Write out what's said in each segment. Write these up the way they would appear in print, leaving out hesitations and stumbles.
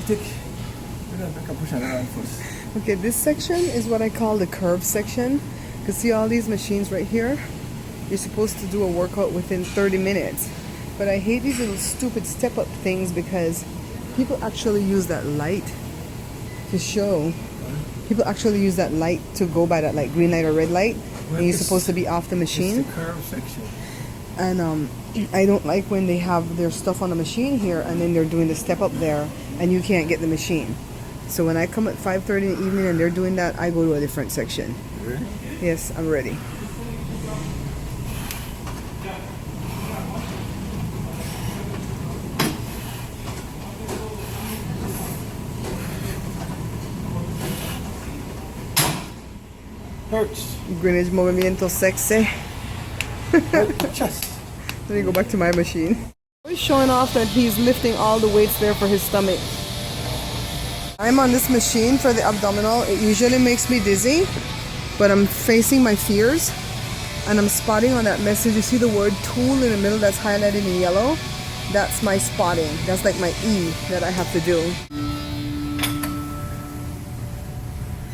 take. I can push it around first. Okay, this section is what I call the curve section. You can see all these machines right here. You're supposed to do a workout within 30 minutes. But I hate these little stupid step-up things because people actually use that light to show. People actually use that light to go by that like green light or red light. Well, and you're supposed to be off the machine. It's the curve section. And I don't like when they have their stuff on the machine here and then they're doing the step up there and you can't get the machine. So when I come at 5:30 in the evening and they're doing that, I go to a different section. Ready? Yes, I'm ready. Hurts. Greenwich movimiento sexy. Chest. Let me go back to my machine. He's showing off that he's lifting all the weights there for his stomach. I'm on this machine for the abdominal. It usually makes me dizzy, but I'm facing my fears and I'm spotting on that message. You see the word tool in the middle that's highlighted in yellow? That's my spotting. That's like my E that I have to do.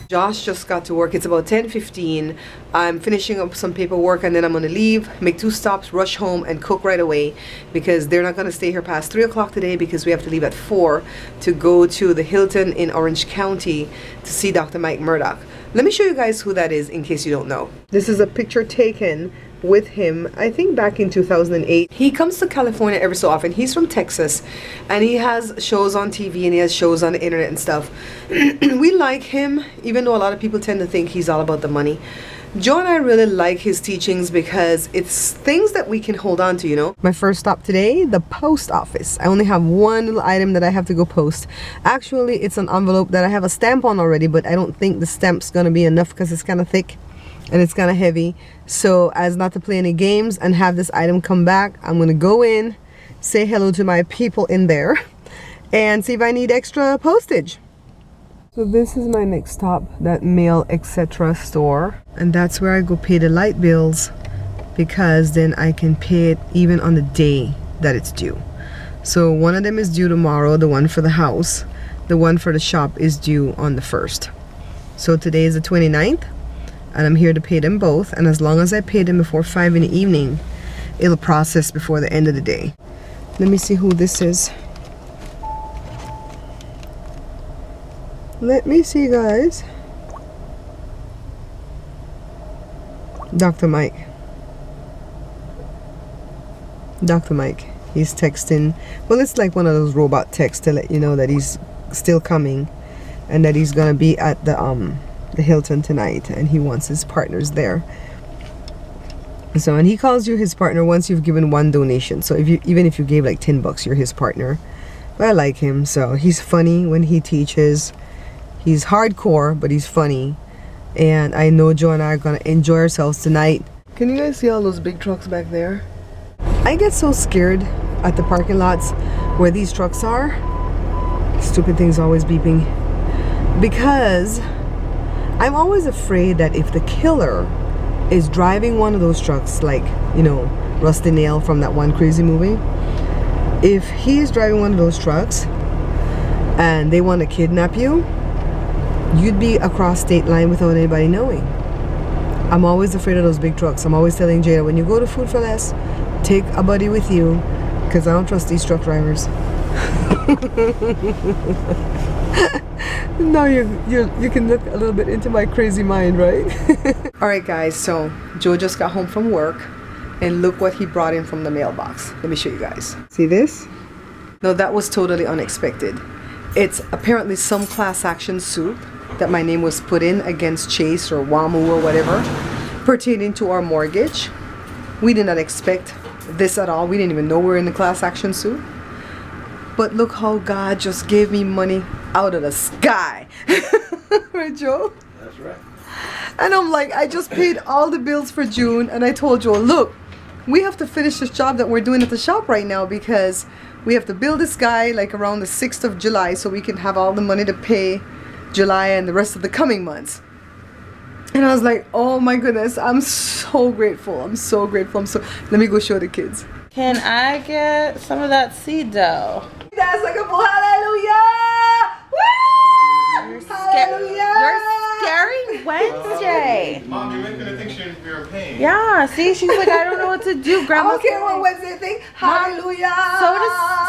Josh just got to work. It's about 10:15. I'm finishing up some paperwork and then I'm gonna leave, make 2 stops, rush home and cook right away because they're not gonna stay here past 3 o'clock today because we have to leave at 4 to go to the Hilton in Orange County to see Dr. Mike Murdoch. Let me show you guys who that is in case you don't know. This is a picture taken with him, I think back in 2008. He comes to California every so often. He's from Texas and he has shows on TV and he has shows on the internet and stuff. We like him, even though a lot of people tend to think he's all about the money. Joe and I really like his teachings because it's things that we can hold on to, you know. My first stop today, the post office. I only have one little item that I have to go post. Actually, it's an envelope that I have a stamp on already, but I don't think the stamp's gonna be enough because it's kind of thick and it's kind of heavy. So as not to play any games and have this item come back, I'm gonna go in, say hello to my people in there and see if I need extra postage. So this is my next stop, that mail etc. store, and that's where I go pay the light bills because then I can pay it even on the day that it's due. So one of them is due tomorrow, the one for the house. The one for the shop is due on the 1st. So today is the 29th and I'm here to pay them both, and as long as I pay them before 5 in the evening, it'll process before the end of the day. Let me see who this is. Let me see, guys. Dr. Mike. Dr. Mike. He's texting. Well, it's like one of those robot texts to let you know that he's still coming and that he's gonna be at the Hilton tonight and he wants his partners there. So, and he calls you his partner once you've given one donation. So even if you gave like 10 bucks, you're his partner. But I like him. So he's funny when he teaches. He's hardcore, but he's funny. And I know Joe and I are gonna enjoy ourselves tonight. Can you guys see all those big trucks back there? I get so scared at the parking lots where these trucks are. Stupid thing's always beeping. Because I'm always afraid that if the killer is driving one of those trucks, like, you know, Rusty Nail from that one crazy movie, if he's driving one of those trucks and they want to kidnap you, you'd be across state line without anybody knowing. I'm always afraid of those big trucks. I'm always telling Jada, when you go to Food for Less, take a buddy with you because I don't trust these truck drivers. Now you can look a little bit into my crazy mind, right? Alright guys, so Joe just got home from work and look what he brought in from the mailbox. Let me show you guys. See this? No, that was totally unexpected. It's apparently some class action suit that my name was put in against Chase or WAMU or whatever pertaining to our mortgage. We did not expect this at all. We didn't even know we were in the class action suit. But look how God just gave me money out of the sky. Right, Joe? That's right. And I'm like, I just paid all the bills for June and I told Joe, look, we have to finish this job that we're doing at the shop right now because we have to build this guy like around the 6th of July so we can have all the money to pay July and the rest of the coming months. And I was like, oh my goodness, I'm so grateful. I'm so grateful. Let me go show the kids. Can I get some of that seed dough? That's like a hallelujah! You're scaring Wednesday. Mom, you're making her think you're in pain. Yeah, see, she's like, I don't know what to do. I Grandma's don't care what saying, Wednesday think. Hallelujah.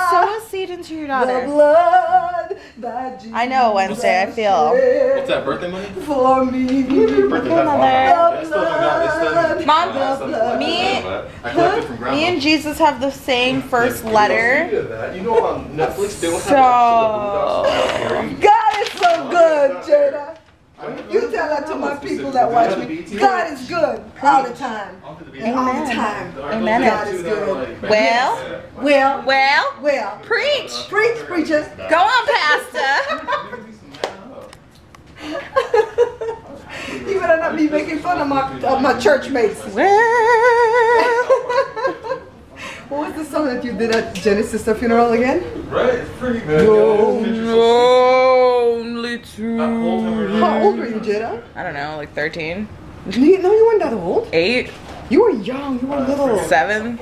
sow a seed into your The daughter. blood that Jesus I know, Wednesday, I feel. shed What's that, birthday money? for me. Birthday, Mother. Mom, me Me and Jesus have the same first letter. You know on Netflix they don't So God is so good, Jada. You tell that to my people that watch me. God is good all the time. And all the time. Amen. God is good. Well, Well. preach. Preach, preachers. Go on, Pastor. You better not be making fun of my church mates. What was the song that you did at Jenny's sister funeral again? Right, it's pretty good. Only two. How old were you, Jada? I don't know, like 13, No, you weren't that old. 8, You were young. You were little. 7.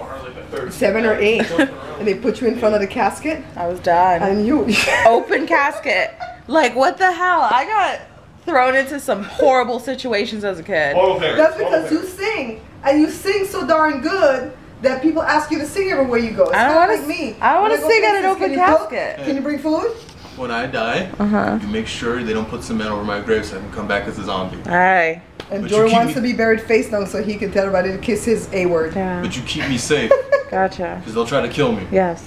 7 or 8. And they put you in front of the casket. I was done. And you. Open casket. Like, what the hell? I got thrown into some horrible situations as a kid. That's because you sing. And you sing so darn good that people ask you to sing everywhere you go. It's I don't kind of wanna like me. I don't want to When sing go at an places, open can you cook? casket. Can you bring food? When I die, you make sure they don't put cement over my grave so I can come back as a zombie. Aye. And But Jory you keep wants me- to be buried face down so he can tell everybody to kiss his A word. Yeah. But you keep me safe, Gotcha. because they'll try to kill me. Yes.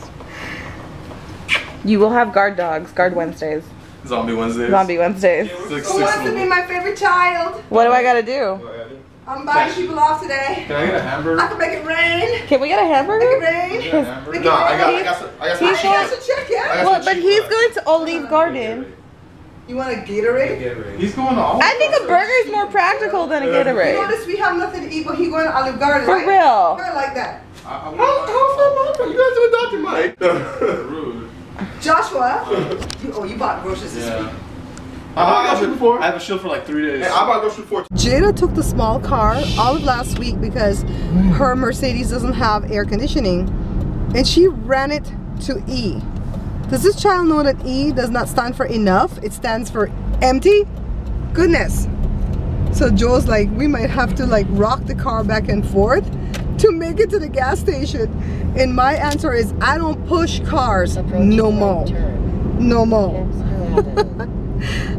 You will have guard dogs. Guard Wednesdays. Zombie Wednesdays. Zombie Wednesdays. It's like Who wants to be my favorite child? What do I gotta do? I'm buying people off today. Can I get a hamburger? I can make it rain. Can we get a Make it hamburger? rain. No, I got some. I got some check, yeah? Well, but he's going to Olive Garden. You want a Gatorade? He's going all. I think a burger is more practical than a You Gatorade. notice we have nothing to eat, but he going to Olive Garden, For right? real. Kind of like that. How's that? You guys do a Dr. Mike. Rude. Joshua. You bought groceries this week. I have a shield for like 3 days. Hey, I bought groceries before. Jada took the small car all of last week because her Mercedes doesn't have air conditioning, and she ran it to E. Does this child know that E does not stand for enough? It stands for empty? Goodness. So Joe's like, we might have to like rock the car back and forth to make it to the gas station. And my answer is, I don't push cars no more. No more.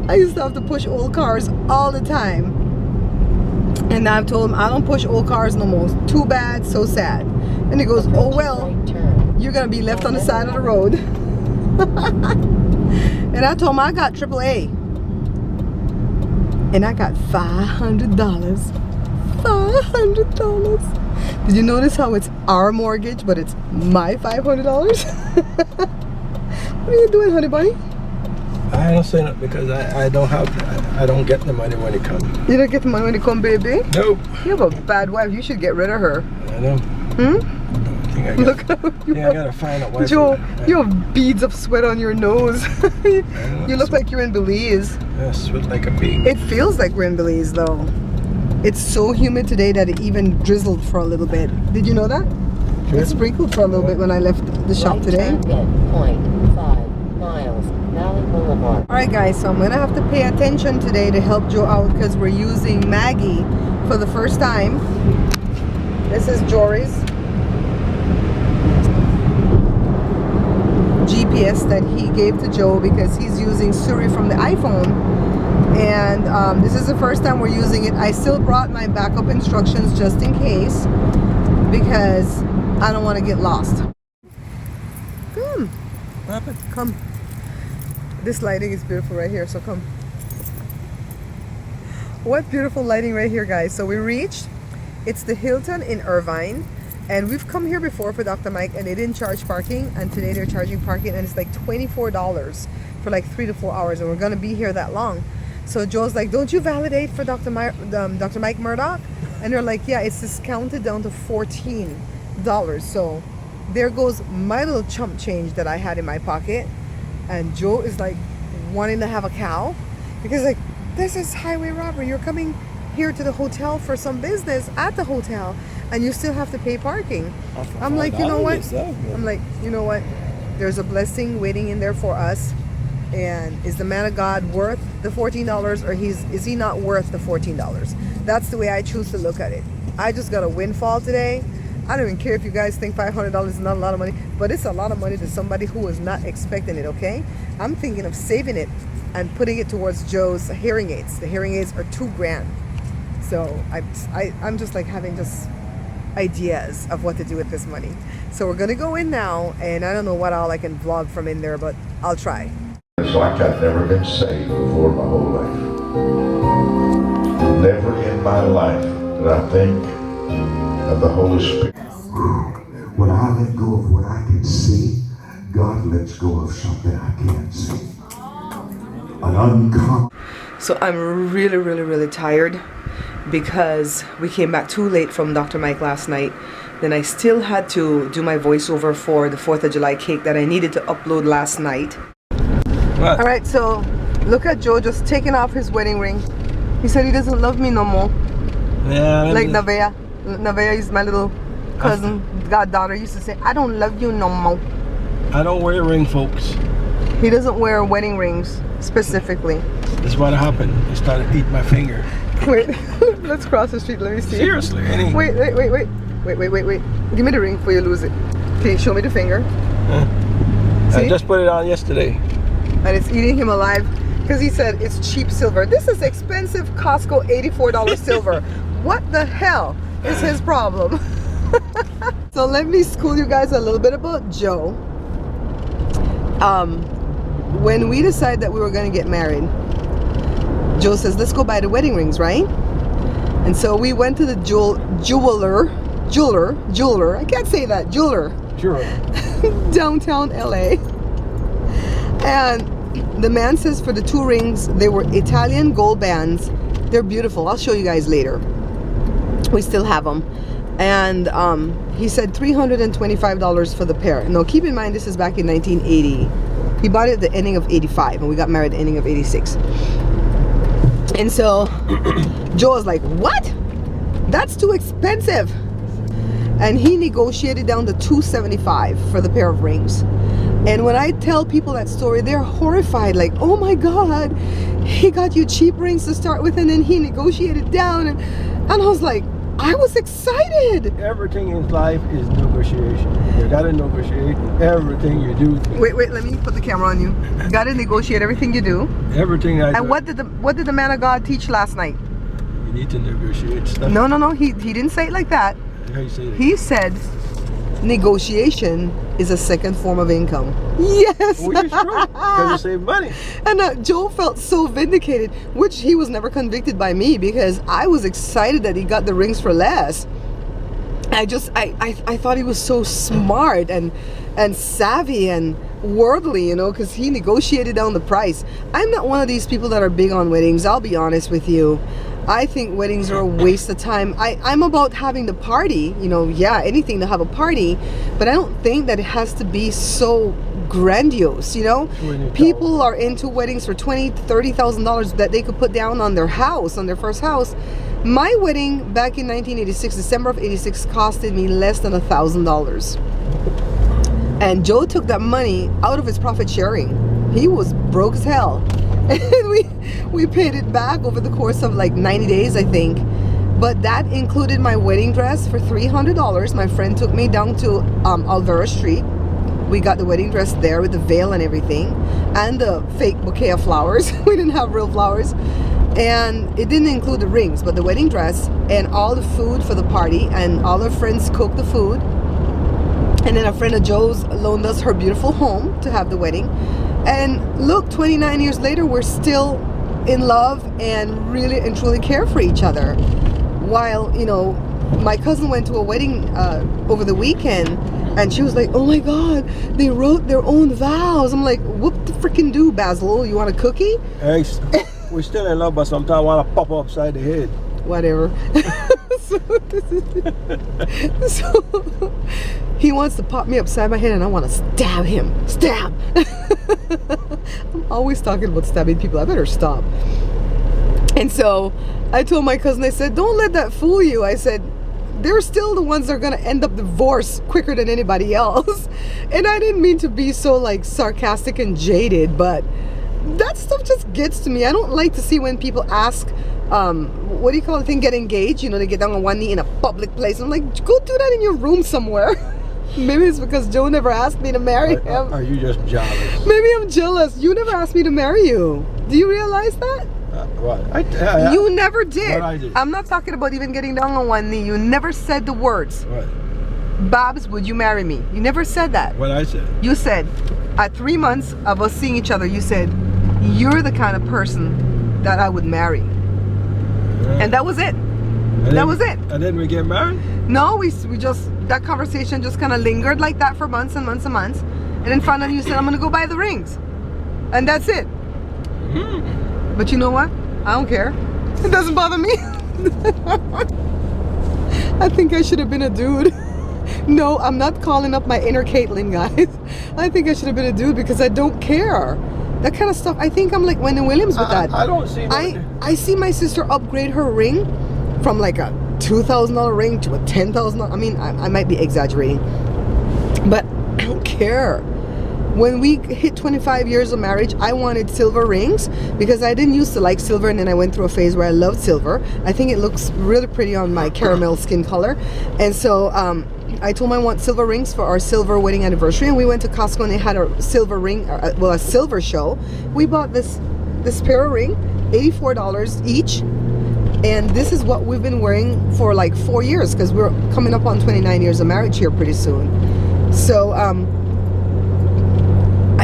I used to have to push old cars all the time. And I've told him, I don't push old cars no more. Too bad, so sad. And he goes, oh well, you're gonna be left on the side of the road. And I told him I got AAA. And I got $500. $500. Did you notice how it's our mortgage, but it's my $500? What are you doing, honey bunny? I don't say that because I don't get the money when it comes. You don't get the money when you come, baby? Nope. You have a bad wife. You should get rid of her. I know. Hmm? I Look at you. I gotta find out why. Joe, you have beads of sweat on your nose. You look like you're in Belize. Yeah, sweat like a pig. It feels like we're in Belize though. It's so humid today that it even drizzled for a little bit. Did you know that? It sprinkled for a little bit when I left the shop today. 0.5 miles, Valley Boulevard. Alright guys, so I'm gonna have to pay attention today to help Joe out because we're using Maggie for the first time. This is Jory's GPS that he gave to Joe because he's using Siri from the iPhone, and this is the first time we're using it. I still brought my backup instructions just in case because I don't want to get lost. Come. What happened? Come. This lighting is beautiful right here, so come. What beautiful lighting right here, guys. So we reached, it's the Hilton in Irvine, and we've come here before for Dr. Mike and they didn't charge parking, and today they're charging parking and it's like $24 for like 3 to 4 hours, and we're gonna be here that long. So Joe's like, don't you validate for Dr. Mike Murdoch? And they're like, yeah, it's discounted down to $14. So there goes my little chump change that I had in my pocket, and Joe is like wanting to have a cow because like, this is highway robbery. You're coming here to the hotel for some business at the hotel and you still have to pay parking. I'm like, you know what? I'm like, you know what? There's a blessing waiting in there for us. And is the man of God worth the $14, or is he not worth the $14? That's the way I choose to look at it. I just got a windfall today. I don't even care if you guys think $500 is not a lot of money, but it's a lot of money to somebody who was not expecting it, okay? I'm thinking of saving it and putting it towards Joe's hearing aids. The hearing aids are $2,000. So I'm just like having just ideas of what to do with this money. So we're gonna go in now, and I don't know what all I can vlog from in there, but I'll try. It's like I've never been saved before my whole life. Never in my life did I think of the Holy Spirit. When I let go of what I can see, God lets go of something I can't see. An uncommon. So I'm really tired because we came back too late from Dr. Mike last night. Then I still had to do my voiceover for the 4th of July cake that I needed to upload last night. What? All right, so look at Joe just taking off his wedding ring. He said he doesn't love me no more. Yeah. Like Nevaeh. Nevaeh is my little cousin, goddaughter, used to say, I don't love you no more. I don't wear a ring, folks. He doesn't wear wedding rings specifically. This is what happened. He started to eat my finger. Wait, let's cross the street. Let me see. Seriously, any? Wait. Give me the ring before you lose it. Okay, show me the finger. I just put it on yesterday. And it's eating him alive because he said it's cheap silver. This is expensive Costco $84 silver. What the hell is his problem? So let me school you guys a little bit about Joe. When we decided that we were going to get married, Joe says, let's go buy the wedding rings, right? And so we went to the jeweler, I can't say that, jeweler. Sure. Downtown LA. And the man says for the 2 rings, they were Italian gold bands. They're beautiful. I'll show you guys later. We still have them. And he said $325 for the pair. Now keep in mind, this is back in 1980. He bought it at the ending of 85, and we got married at the ending of 86. And so Joe was like, what? That's too expensive. And he negotiated down to $275 for the pair of rings. And when I tell people that story, they're horrified, like, oh my God, he got you cheap rings to start with, and then he negotiated down. And I was like, I was excited. Everything in life is negotiation. You gotta negotiate everything you do. Wait, let me put the camera on you. You gotta negotiate everything you do. Everything I do. And what did the man of God teach last night? You need to negotiate stuff. No, he didn't say it like that. How you say that? He said negotiation is a second form of income. Yes. Well, it's true. Because you save money. And Joe felt so vindicated, which he was never convicted by me, because I was excited that he got the rings for less. I thought he was so smart and savvy and worldly, you know, because he negotiated down the price. I'm not one of these people that are big on weddings, I'll be honest with you. I think weddings are a waste of time. I'm about having the party, you know, yeah, anything to have a party, but I don't think that it has to be so grandiose, you know. People are into weddings for $20,000 to $30,000 that they could put down on their house, on their first house. My wedding back in 1986, December of 86, costed me less than $1,000. And Joe took that money out of his profit sharing. He was broke as hell. And we paid it back over the course of like 90 days, I think. But that included my wedding dress for $300. My friend took me down to Alvera Street. We got the wedding dress there with the veil and everything, and the fake bouquet of flowers. We didn't have real flowers. And it didn't include the rings, but the wedding dress and all the food for the party, and all our friends cooked the food. And then a friend of Joe's loaned us her beautiful home to have the wedding. And look, 29 years later, we're still in love and really and truly care for each other. While, you know, my cousin went to a wedding over the weekend, and she was like, oh my God, they wrote their own vows. I'm like, whoop the freaking do, Basil? You want a cookie? Hey, we're still in love, but sometimes I want to pop upside the head. Whatever. So he wants to pop me upside my head, and I want to stab him. Stab! I'm always talking about stabbing people. I better stop. And so I told my cousin, I said, don't let that fool you. I said, they're still the ones that are going to end up divorced quicker than anybody else. And I didn't mean to be so like sarcastic and jaded, but that stuff just gets to me. I don't like to see when people ask, what do you call the thing, get engaged, you know, they get down on one knee in a public place. I'm like, go do that in your room somewhere. Maybe it's because Joe never asked me to marry him. Are you just jealous? Maybe I'm jealous. You never asked me to marry you. Do you realize that? What? You never did. What I did? I'm not talking about even getting down on one knee. You never said the words. What? Babs, would you marry me? You never said that. What I said? You said, at 3 months of us seeing each other, you said, you're the kind of person that I would marry. And that was it. That was it. And then we get married? No, we just, that conversation just kind of lingered like that for months and months and months. And then finally you said, I'm going to go buy the rings. And that's it. But you know what? I don't care. It doesn't bother me. I think I should have been a dude. No, I'm not calling up my inner Caitlyn, guys. I think I should have been a dude because I don't care. That kind of stuff. I think I'm like Wendy Williams with that. I don't see that. I see my sister upgrade her ring from like a $2,000 ring to a $10,000. I mean, I might be exaggerating, but I don't care. When we hit 25 years of marriage, I wanted silver rings because I didn't used to like silver, and then I went through a phase where I loved silver. I think it looks really pretty on my caramel skin color. And so I told him I want silver rings for our silver wedding anniversary, and we went to Costco and they had a silver ring, well, a silver show. We bought this pair of ring, $84 each. And this is what we've been wearing for like 4 years because we're coming up on 29 years of marriage here pretty soon. So,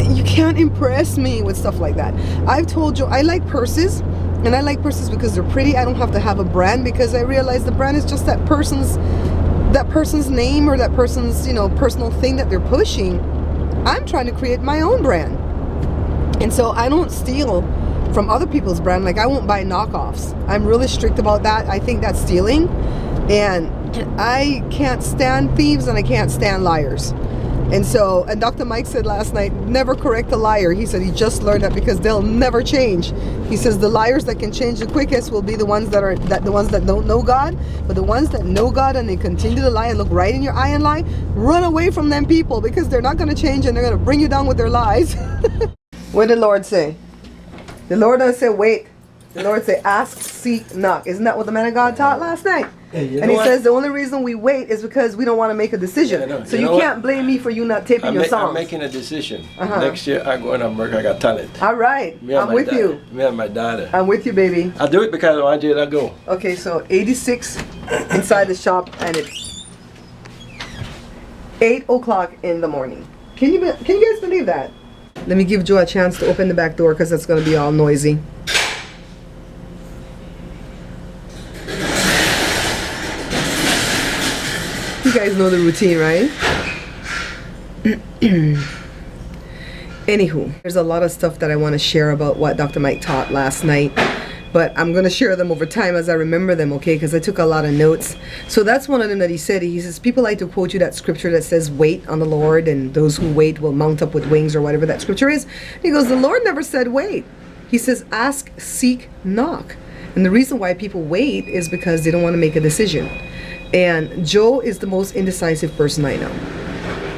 you can't impress me with stuff like that. I've told you I like purses, and I like purses because they're pretty. I don't have to have a brand because I realize the brand is just that person's name or that person's, you know, personal thing that they're pushing. I'm trying to create my own brand, and so I don't steal from other people's brand. Like, I won't buy knockoffs. I'm really strict about that. I think that's stealing, and I can't stand thieves and I can't stand liars. And so, and Dr. Mike said last night, never correct a liar. He said he just learned that because they'll never change. He says the liars that can change the quickest will be the ones that don't know God. But the ones that know God and they continue to lie and look right in your eye and lie, run away from them people because they're not going to change and they're going to bring you down with their lies. What did the Lord say? The Lord doesn't say wait. The Lord say ask, seek, knock. Isn't that what the man of God taught last night? Hey, and he says the only reason we wait is because we don't want to make a decision. Yeah, no, so you can't blame me for you not taping your songs. I'm making a decision. Next year I go in America. I got talent. All right. I'm with you. Me and my daughter. I'm with you, baby. I do it because I want you to go. Okay, so 86 inside the shop, and it's 8 o'clock in the morning. Can you guys believe that? Let me give Joe a chance to open the back door because it's going to be all noisy. You guys know the routine, right? Anywho, there's a lot of stuff that I want to share about what Dr. Mike taught last night, but I'm going to share them over time as I remember them, okay? Because I took a lot of notes. So that's one of them that he said. He says, people like to quote you that scripture that says, wait on the Lord, and those who wait will mount up with wings, or whatever that scripture is. He goes, the Lord never said wait. He says, ask, seek, knock. And the reason why people wait is because they don't want to make a decision. And Joe is the most indecisive person I know.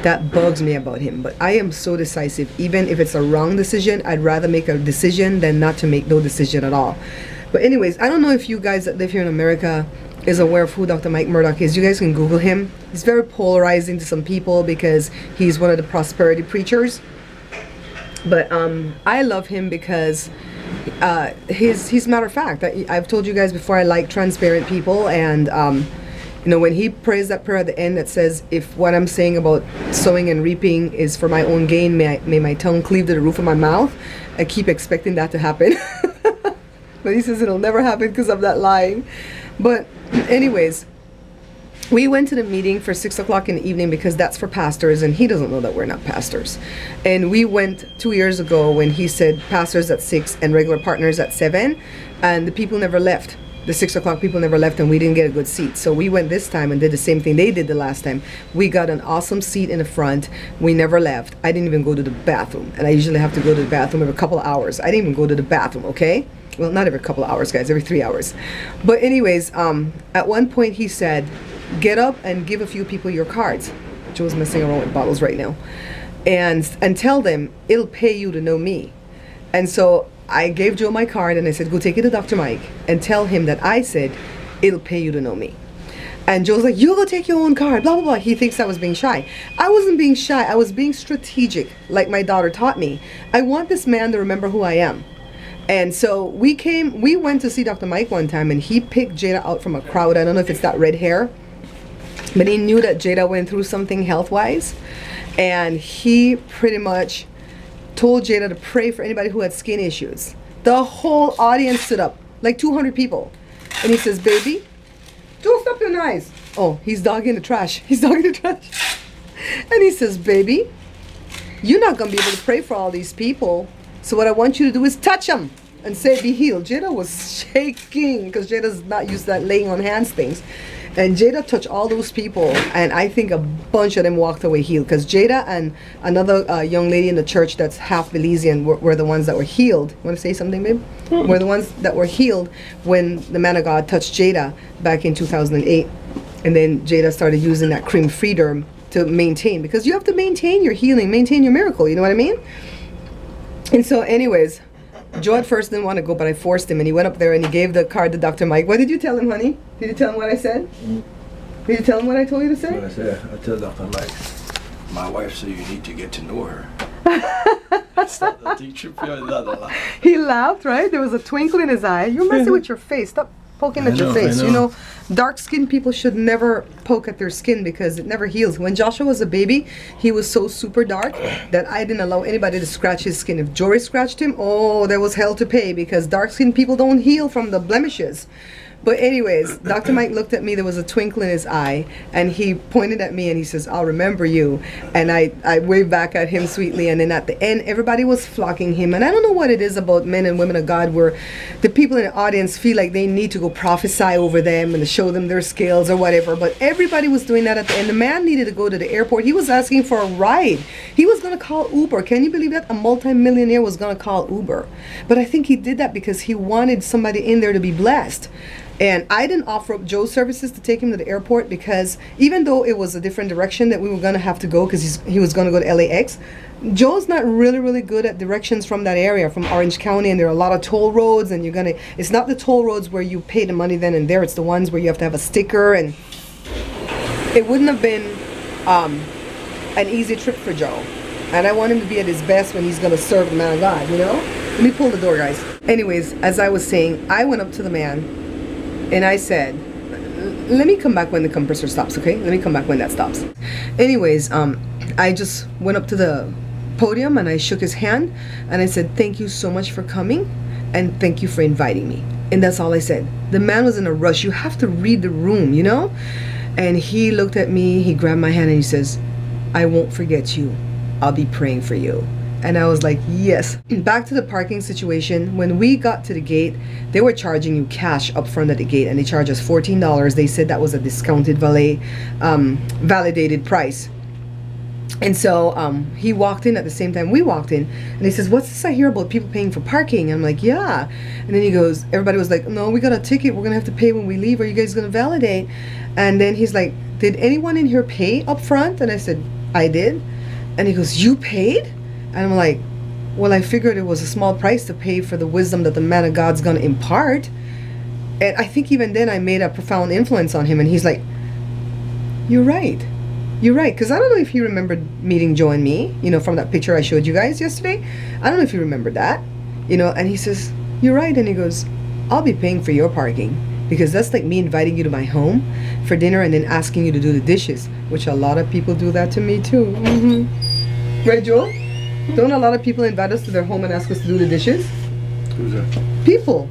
That bugs me about him. But I am so decisive. Even if it's a wrong decision, I'd rather make a decision than not to make no decision at all. But anyways, I don't know if you guys that live here in America is aware of who Dr. Mike Murdock is. You guys can Google him. He's very polarizing to some people because he's one of the prosperity preachers. But I love him because he's matter of fact. I've told you guys before, I like transparent people, and you know, when he prays that prayer at the end that says, if what I'm saying about sowing and reaping is for my own gain, may my tongue cleave to the roof of my mouth, I keep expecting that to happen. But he says it'll never happen because I'm not lying. But anyways, we went to the meeting for 6 o'clock in the evening because that's for pastors, and he doesn't know that we're not pastors. And we went 2 years ago when he said pastors at 6 and regular partners at 7, and the people never left. The 6 o'clock people never left, and we didn't get a good seat. So we went this time and did the same thing they did the last time. We got an awesome seat in the front. We never left. I didn't even go to the bathroom, and I usually have to go to the bathroom every couple of hours. I didn't even go to the bathroom, okay? Well, not every couple of hours, guys, every 3 hours. But anyways, at one point he said, get up and give a few people your cards. Joe's messing around with bottles right now. And tell them, it'll pay you to know me. And so I gave Joe my card and I said, go take it to Dr. Mike and tell him that I said it'll pay you to know me. And Joe's like, you go take your own card, blah, blah, blah. He thinks I was being shy. I wasn't being shy. I was being strategic, like my daughter taught me. I want this man to remember who I am. And so we went to see Dr. Mike one time, and he picked Jada out from a crowd. I don't know if it's that red hair, but he knew that Jada went through something health-wise. And he pretty much told Jada to pray for anybody who had skin issues. The whole audience stood up, like 200 people. And he says, baby, don't stop your eyes. Oh, he's dogging the trash. He's dogging the trash. And he says, baby, you're not going to be able to pray for all these people. So what I want you to do is touch them and say, be healed. Jada was shaking because Jada's not used to that laying on hands things. And Jada touched all those people, and I think a bunch of them walked away healed, because Jada and another young lady in the church that's half Belizean were the ones that were healed. You want to say something, babe? Were the ones that were healed when the man of God touched Jada back in 2008. And then Jada started using that cream freederm to maintain, because you have to maintain your healing, maintain your miracle, you know what I mean? And so anyways, Joe at first didn't want to go, but I forced him, and he went up there and he gave the card to Dr. Mike. What did you tell him, honey? Did you tell him what I said? Did you tell him what I told you to say? What I said, I told Dr. Mike, my wife said you need to get to know her. Stop the teacher. He laughed, right? There was a twinkle in his eye. You're messing with your face. Stop poking at your face. You know, dark-skinned people should never poke at their skin because it never heals. When Joshua was a baby, he was so super dark that I didn't allow anybody to scratch his skin. If Jory scratched him, oh, there was hell to pay, because dark-skinned people don't heal from the blemishes. But anyways, Dr. Mike looked at me, there was a twinkle in his eye, and he pointed at me and he says, I'll remember you. And I waved back at him sweetly, and then at the end, everybody was flocking him. And I don't know what it is about men and women of God where the people in the audience feel like they need to go prophesy over them and to show them their skills or whatever. But everybody was doing that at the end. The man needed to go to the airport. He was asking for a ride. He was going to call Uber. Can you believe that? A multimillionaire was going to call Uber. But I think he did that because he wanted somebody in there to be blessed. And I didn't offer up Joe's services to take him to the airport, because even though it was a different direction that we were going to have to go, because he was going to go to LAX, Joe's not really good at directions from that area, from Orange County, and there are a lot of toll roads, and it's not the toll roads where you pay the money then and there, it's the ones where you have to have a sticker, and it wouldn't have been an easy trip for Joe. And I want him to be at his best when he's going to serve the man of God, you know? Let me pull the door, guys. Anyways, as I was saying, I went up to the man and I said, let me come back when the compressor stops, okay? Let me come back when that stops. Anyways, I just went up to the podium and I shook his hand and I said, thank you so much for coming and thank you for inviting me. And that's all I said. The man was in a rush. You have to read the room, you know? And he looked at me, he grabbed my hand and he says, I won't forget you. I'll be praying for you. And I was like, yes. Back to the parking situation. When we got to the gate, they were charging you cash up front at the gate, and they charged us $14. They said that was a discounted validated price. And so he walked in at the same time we walked in, and he says, what's this I hear about people paying for parking? And I'm like, yeah. And then he goes, everybody was like, no, we got a ticket, we're gonna have to pay when we leave. Are you guys gonna validate? And then he's like, did anyone in here pay up front? And I said, I did. And he goes, you paid? And I'm like, well, I figured it was a small price to pay for the wisdom that the man of God's going to impart. And I think even then I made a profound influence on him. And he's like, you're right. You're right. Because I don't know if he remembered meeting Joe and me, you know, from that picture I showed you guys yesterday. I don't know if he remembered that, you know. And he says, you're right. And he goes, I'll be paying for your parking. Because that's like me inviting you to my home for dinner and then asking you to do the dishes. Which a lot of people do that to me too. Mm-hmm. Right, Joel? Don't a lot of people invite us to their home and ask us to do the dishes? Who's that? People.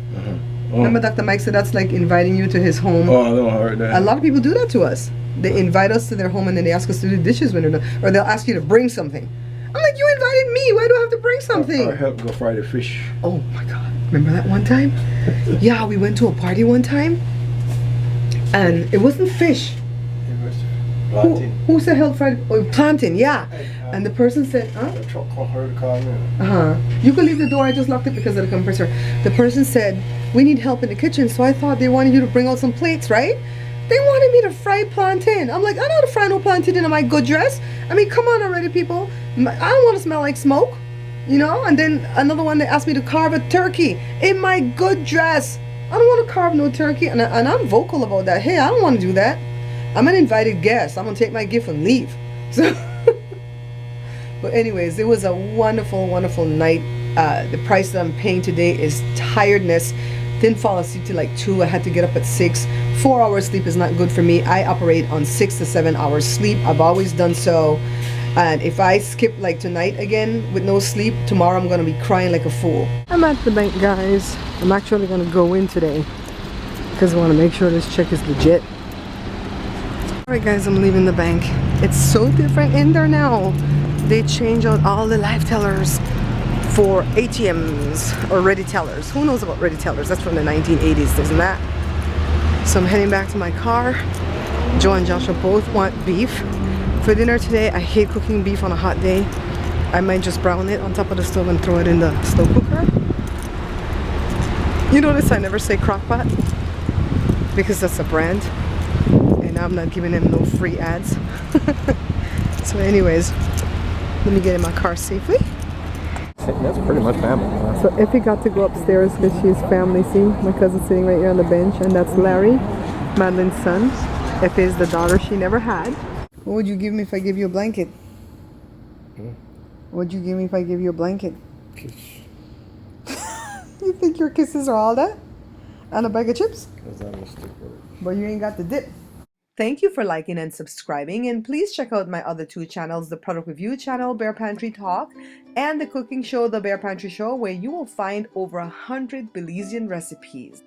Oh. Remember Dr. Mike said that's like inviting you to his home. Oh, I don't heard that. A lot of people do that to us. They invite us to their home and then they ask us to do the dishes when they're done. Or they'll ask you to bring something. I'm like, you invited me. Why do I have to bring something? Or help go fry the fish. Oh my God. Remember that one time? Yeah, we went to a party one time. And it wasn't fish. Plantain. Who said help fry? Oh, plantain, yeah. And the person said, huh? The truck heard the call me. You could leave the door, I just locked it because of the compressor. The person said, we need help in the kitchen, so I thought they wanted you to bring out some plates, right? They wanted me to fry plantain. I'm like, I don't know how to fry no plantain in my good dress. I mean, come on already, people. I don't want to smell like smoke. You know, and then another one, they asked me to carve a turkey in my good dress. I don't want to carve no turkey, and I'm vocal about that. Hey, I don't want to do that. I'm an invited guest. I'm gonna take my gift and leave. So, but anyways, it was a wonderful, wonderful night. The price that I'm paying today is tiredness. Didn't fall asleep till like 2. I had to get up at 6. 4 hours sleep is not good for me. I operate on 6 to 7 hours sleep. I've always done so. And if I skip like tonight again with no sleep, tomorrow I'm gonna be crying like a fool. I'm at the bank, guys. I'm actually gonna go in today because I want to make sure this check is legit. Alright guys, I'm leaving the bank. It's so different in there now. They changed out all the live tellers for ATMs or ready tellers. Who knows about ready tellers? That's from the 1980s, isn't that? So I'm heading back to my car. Joe and Joshua both want beef for dinner today. I hate cooking beef on a hot day. I might just brown it on top of the stove and throw it in the slow cooker. You notice I never say crock pot because that's a brand and I'm not giving them no free ads. So anyways, let me get in my car safely. That's pretty much family. So Effie got to go upstairs because she's family. See, my cousin's sitting right here on the bench, and that's Larry, Madeline's son. Effie is the daughter she never had. What would you give me if I give you a blanket? What would you give me if I give you a blanket? Kiss. You think your kisses are all that? And a bag of chips? Because I'm a stick with it. But you ain't got the dip. Thank you for liking and subscribing, and please check out my other 2 channels, the product review channel, Bear Pantry Talk, and the cooking show, The Bear Pantry Show, where you will find over 100 Belizean recipes.